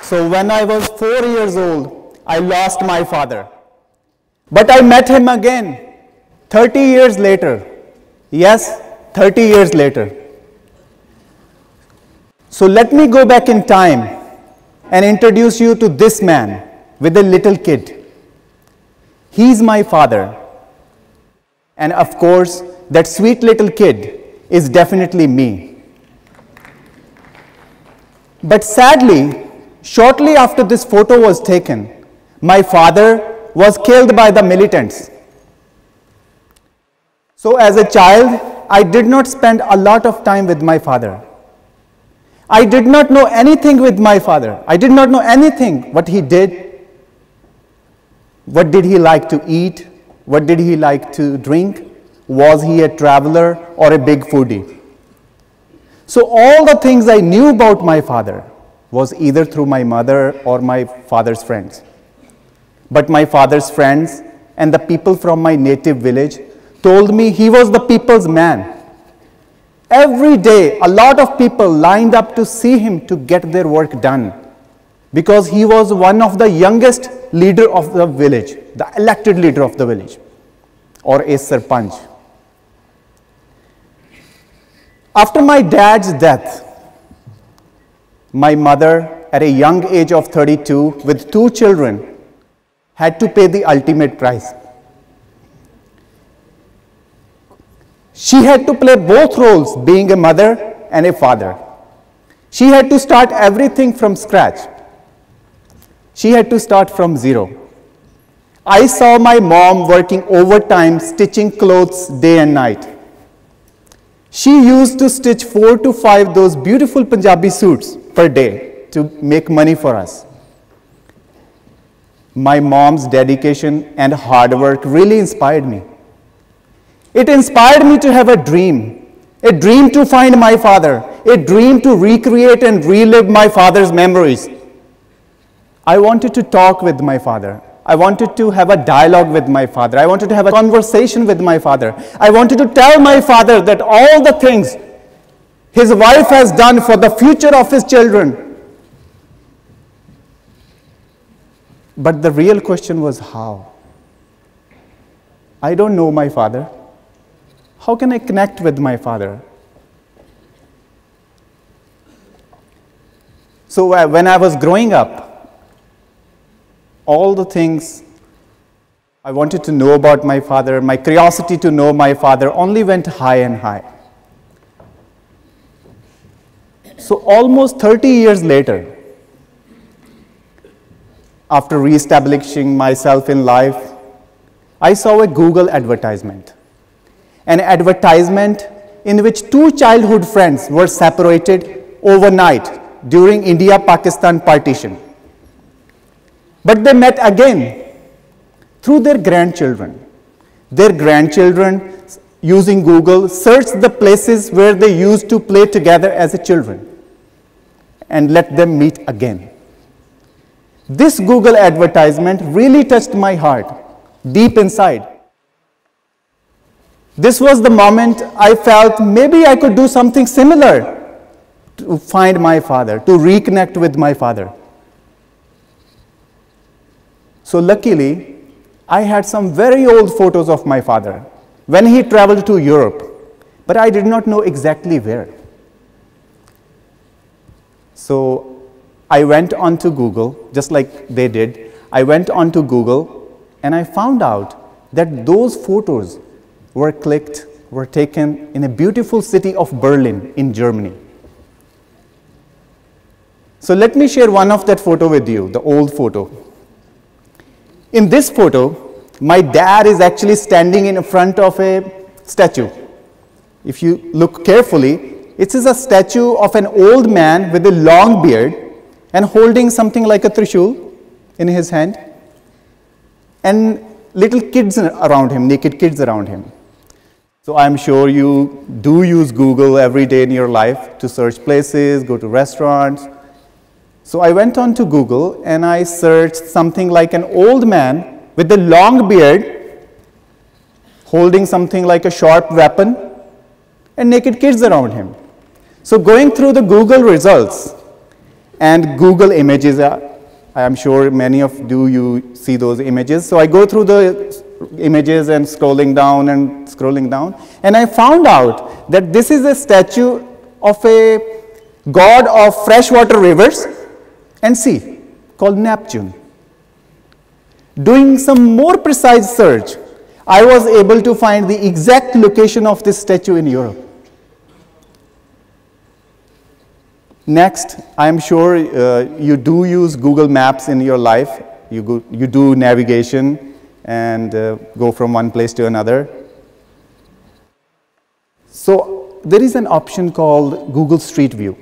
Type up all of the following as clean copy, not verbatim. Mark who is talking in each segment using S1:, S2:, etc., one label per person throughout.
S1: So when I was 4 years old, I lost my father. But I met him again 30 years later. Yes, 30 years later. So let me go back in time and introduce you to this man with a little kid. He's my father. And of course, that sweet little kid is definitely me. But sadly, shortly after this photo was taken, my father was killed by the militants. So as a child, I did not spend a lot of time with my father. I did not know anything with my father. I did not know anything what he did. What did he like to eat? What did he like to drink? Was he a traveler or a big foodie? So all the things I knew about my father was either through my mother or my father's friends. But my father's friends and the people from my native village told me he was the people's man. Every day, a lot of people lined up to see him to get their work done because he was one of the youngest leader of the village, the elected leader of the village, or a sarpanch. After my dad's death, my mother, at a young age of 32, with 2 children, had to pay the ultimate price. She had to play both roles, being a mother and a father. She had to start everything from scratch. She had to start from zero. I saw my mom working overtime, stitching clothes day and night. She used to stitch 4 to 5 those beautiful Punjabi suits per day to make money for us. My mom's dedication and hard work really inspired me. It inspired me to have a dream to find my father, a dream to recreate and relive my father's memories. I wanted to talk with my father. I wanted to have a dialogue with my father. I wanted to have a conversation with my father. I wanted to tell my father that all the things his wife has done for the future of his children. But the real question was how? I don't know my father. How can I connect with my father? So when I was growing up, all the things I wanted to know about my father, my curiosity to know my father only went high and high. So almost 30 years later, after reestablishing myself in life, I saw a Google advertisement. An advertisement in which 2 childhood friends were separated overnight during India-Pakistan partition. But they met again through their grandchildren. Their grandchildren, using Google, searched the places where they used to play together as children and let them meet again. This Google advertisement really touched my heart, deep inside. This was the moment I felt maybe I could do something similar to find my father, to reconnect with my father. So luckily, I had some very old photos of my father when he traveled to Europe, but I did not know exactly where. So I went onto Google, just like they did. I went onto Google and I found out that those photos were taken in a beautiful city of Berlin in Germany. So let me share one of that photo with you, the old photo. In this photo, my dad is actually standing in front of a statue. If you look carefully, it is a statue of an old man with a long beard and holding something like a trishul in his hand, and little kids around him, naked kids around him. So I'm sure you do use Google every day in your life to search places, go to restaurants. So I went on to Google and I searched something like an old man with a long beard, holding something like a sharp weapon, and naked kids around him. So going through the Google results, and Google images. I am sure many of you see those images. So I go through the images and scrolling down, and I found out that this is a statue of a god of freshwater rivers and sea called Neptune. Doing some more precise search, I was able to find the exact location of this statue in Europe. Next, I am sure you do use Google Maps in your life. You do navigation and go from one place to another. So there is an option called Google Street View.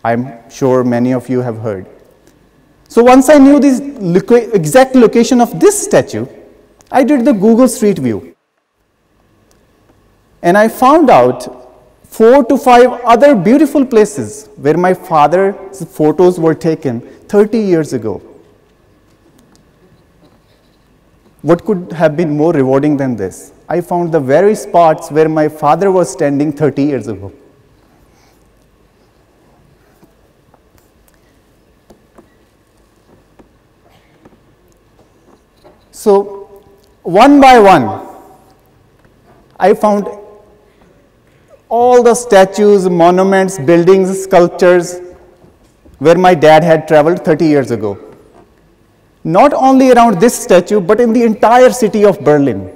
S1: I'm sure many of you have heard. So once I knew the exact location of this statue, I did the Google Street View. And I found out 4 to 5 other beautiful places where my father's photos were taken 30 years ago. What could have been more rewarding than this? I found the very spots where my father was standing 30 years ago. So, one by one, I found all the statues, monuments, buildings, sculptures where my dad had traveled 30 years ago. Not only around this statue, but in the entire city of Berlin.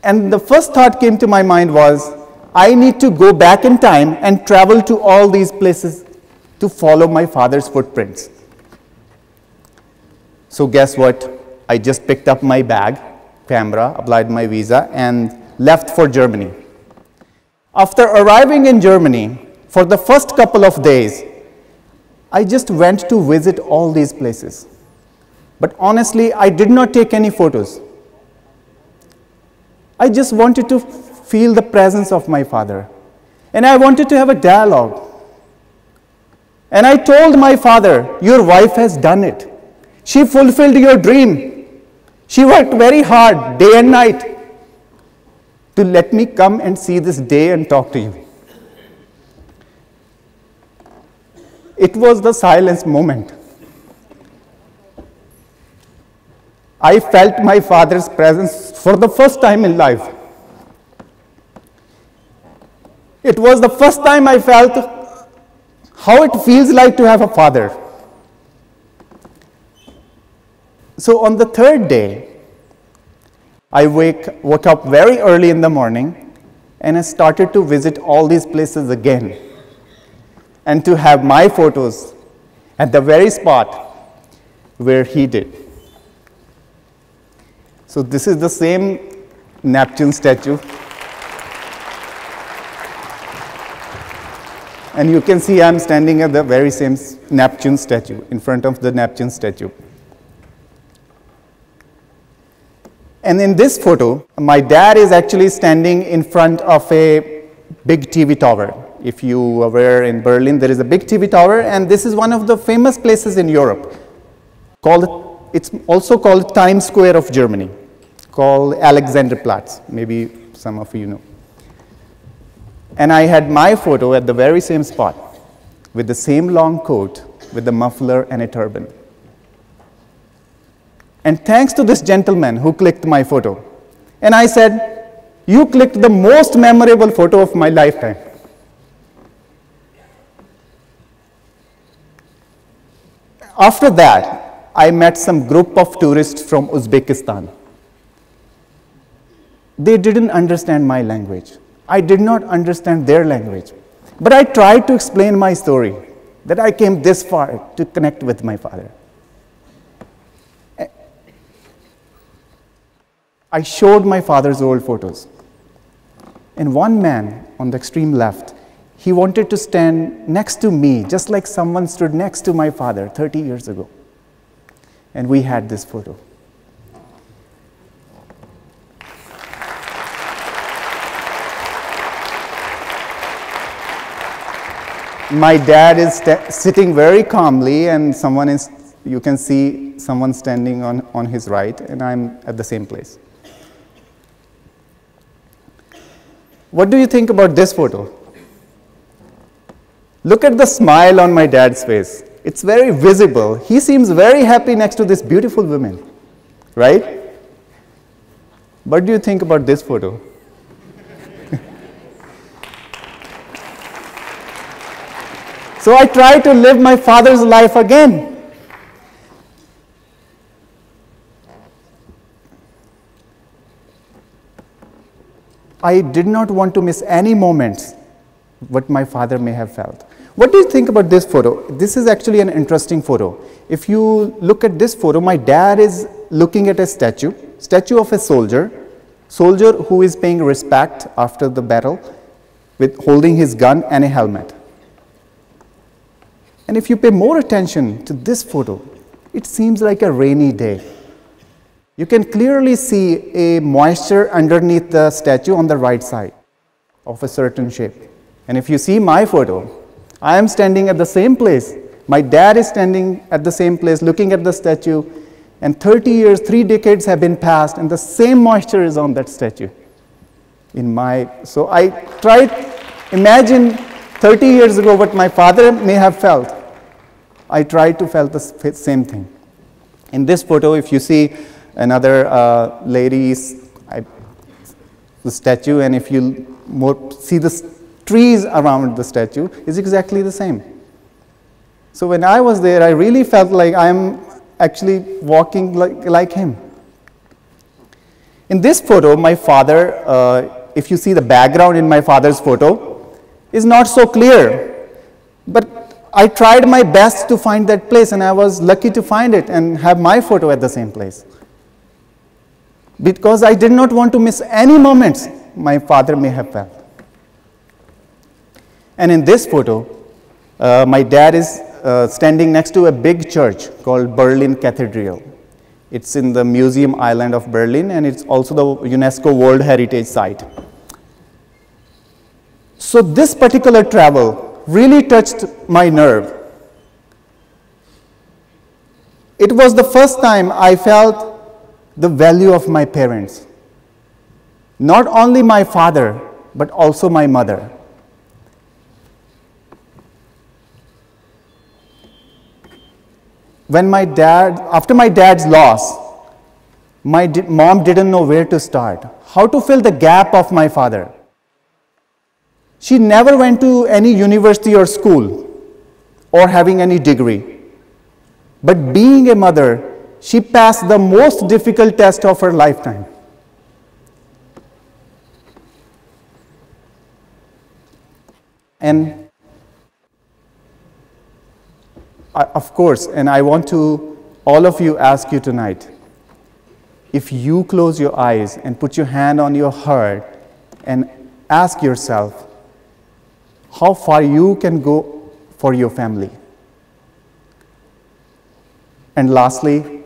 S1: And the first thought came to my mind was, I need to go back in time and travel to all these places to follow my father's footprints. So guess what? I just picked up my bag, camera, applied my visa, and left for Germany. After arriving in Germany, for the first couple of days, I just went to visit all these places. But honestly, I did not take any photos. I just wanted to feel the presence of my father. And I wanted to have a dialogue. And I told my father, your wife has done it. She fulfilled your dream. She worked very hard, day and night, to let me come and see this day and talk to you. It was the silence moment. I felt my father's presence for the first time in life. It was the first time I felt how it feels like to have a father. So on the third day, I woke up very early in the morning and I started to visit all these places again and to have my photos at the very spot where he did. So this is the same Neptune statue. And you can see I'm standing at the very same Neptune statue, in front of the Neptune statue. And in this photo, my dad is actually standing in front of a big TV tower. If you are aware, in Berlin, there is a big TV tower, and this is one of the famous places in Europe. It's also called Times Square of Germany, called Alexanderplatz. Maybe some of you know. And I had my photo at the very same spot, with the same long coat, with the muffler and a turban. And thanks to this gentleman who clicked my photo. And I said, you clicked the most memorable photo of my lifetime. After that, I met some group of tourists from Uzbekistan. They didn't understand my language. I did not understand their language. But I tried to explain my story, that I came this far to connect with my father. I showed my father's old photos. And one man on the extreme left, he wanted to stand next to me, just like someone stood next to my father 30 years ago. And we had this photo. My dad is sitting very calmly, and you can see someone standing on his right, and I'm at the same place. What do you think about this photo? Look at the smile on my dad's face. It's very visible. He seems very happy next to this beautiful woman, right? What do you think about this photo? So I try to live my father's life again. I did not want to miss any moments what my father may have felt. What do you think about this photo? This is actually an interesting photo. If you look at this photo, my dad is looking at a statue of a soldier who is paying respect after the battle with holding his gun and a helmet. And if you pay more attention to this photo, it seems like a rainy day. You can clearly see a moisture underneath the statue on the right side of a certain shape. And if you see my photo, I am standing at the same place. My dad is standing at the same place looking at the statue, and 30 years, 3 decades have been passed, and the same moisture is on that statue. So I tried, imagine 30 years ago what my father may have felt. I tried to feel the same thing. In this photo, if you see another lady's the statue, and if you see the trees around the statue, is exactly the same. So when I was there, I really felt like I'm actually walking like him. In this photo, my father, if you see the background in my father's photo, is not so clear. But I tried my best to find that place, and I was lucky to find it and have my photo at the same place. Because I did not want to miss any moments my father may have felt. And in this photo, my dad is standing next to a big church called Berlin Cathedral. It's in the Museum Island of Berlin, and it's also the UNESCO World Heritage Site. So this particular travel really touched my nerve. It was the first time I felt the value of my parents. Not only my father, but also my mother. After my dad's loss, my mom didn't know where to start, how to fill the gap of my father. She never went to any university or school or having any degree. But being a mother, she passed the most difficult test of her lifetime. And of course, and I want to, all of you, ask you tonight, if you close your eyes and put your hand on your heart and ask yourself how far you can go for your family. And lastly,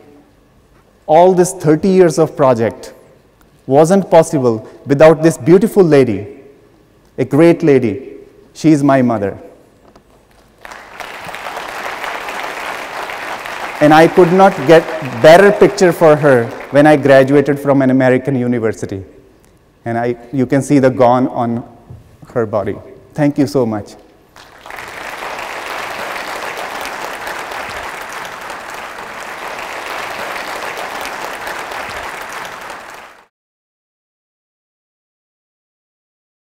S1: all this 30 years of project wasn't possible without this beautiful lady, a great lady. She is my mother. And I could not get better picture for her when I graduated from an American university. And you can see the gown on her body. Thank you so much.